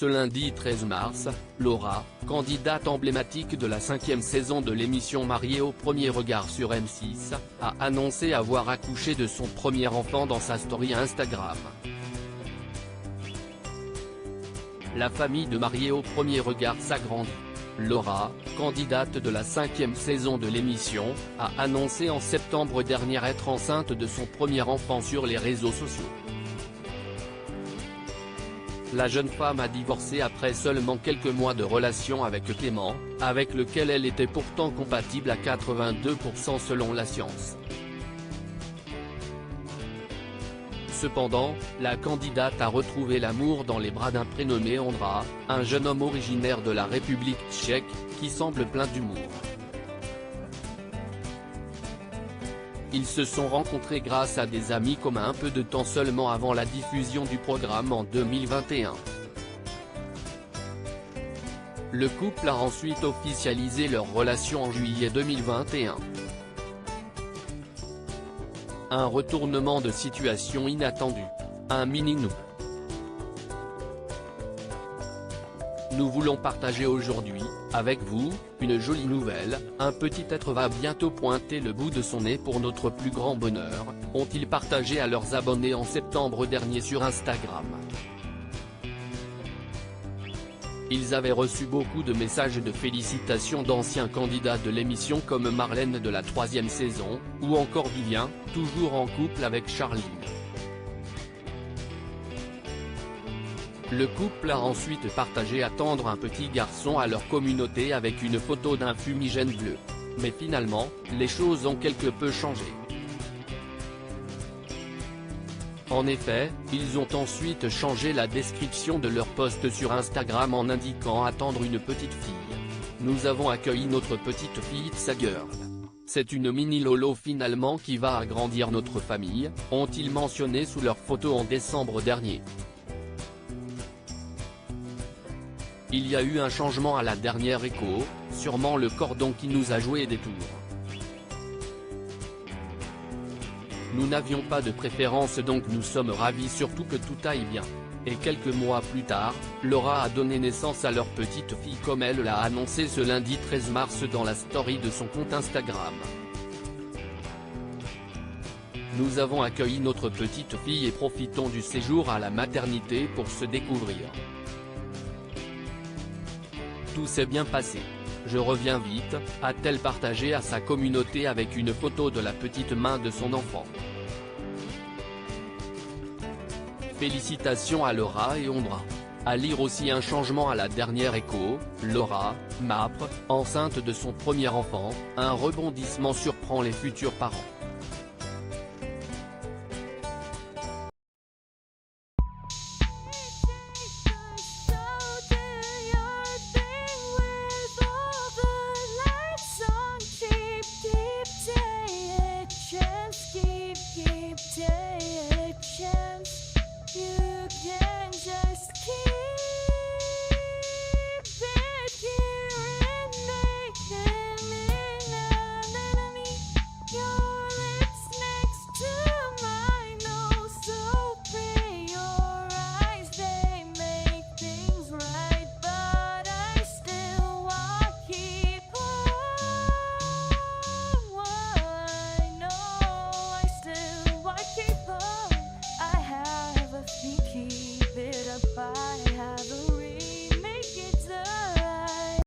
Ce lundi 13 mars, Laura, candidate emblématique de la 5e saison de l'émission Mariée au premier regard sur M6, a annoncé avoir accouché de son premier enfant dans sa story Instagram. La famille de Mariée au premier regard s'agrandit. Laura, candidate de la 5e saison de l'émission, a annoncé en septembre dernier être enceinte de son premier enfant sur les réseaux sociaux. La jeune femme a divorcé après seulement quelques mois de relation avec Clément, avec lequel elle était pourtant compatible à 82% selon la science. Cependant, la candidate a retrouvé l'amour dans les bras d'un prénommé Ondra, un jeune homme originaire de la République tchèque, qui semble plein d'humour. Ils se sont rencontrés grâce à des amis communs un peu de temps seulement avant la diffusion du programme en 2021. Le couple a ensuite officialisé leur relation en juillet 2021. Un retournement de situation inattendu. Un mini-nous. Nous voulons partager aujourd'hui, avec vous, une jolie nouvelle. Un petit être va bientôt pointer le bout de son nez pour notre plus grand bonheur, ont-ils partagé à leurs abonnés en septembre dernier sur Instagram. Ils avaient reçu beaucoup de messages de félicitations d'anciens candidats de l'émission comme Marlène de la 3e saison, ou encore Vivien, toujours en couple avec Charline. Le couple a ensuite partagé attendre un petit garçon à leur communauté avec une photo d'un fumigène bleu. Mais finalement, les choses ont quelque peu changé. En effet, ils ont ensuite changé la description de leur post sur Instagram en indiquant attendre une petite fille. Nous avons accueilli notre petite fille Tsa Girl. C'est une mini Lolo finalement qui va agrandir notre famille, ont-ils mentionné sous leur photo en décembre dernier. Il y a eu un changement à la dernière écho, sûrement le cordon qui nous a joué des tours. Nous n'avions pas de préférence donc nous sommes ravis surtout que tout aille bien. Et quelques mois plus tard, Laura a donné naissance à leur petite fille comme elle l'a annoncé ce lundi 13 mars dans la story de son compte Instagram. Nous avons accueilli notre petite fille et profitons du séjour à la maternité pour se découvrir. Tout s'est bien passé. Je reviens vite, a-t-elle partagé à sa communauté avec une photo de la petite main de son enfant. Félicitations à Laura et Ondra. À lire aussi un changement à la dernière écho, Laura, MAPRE, enceinte de son premier enfant, un rebondissement surprend les futurs parents.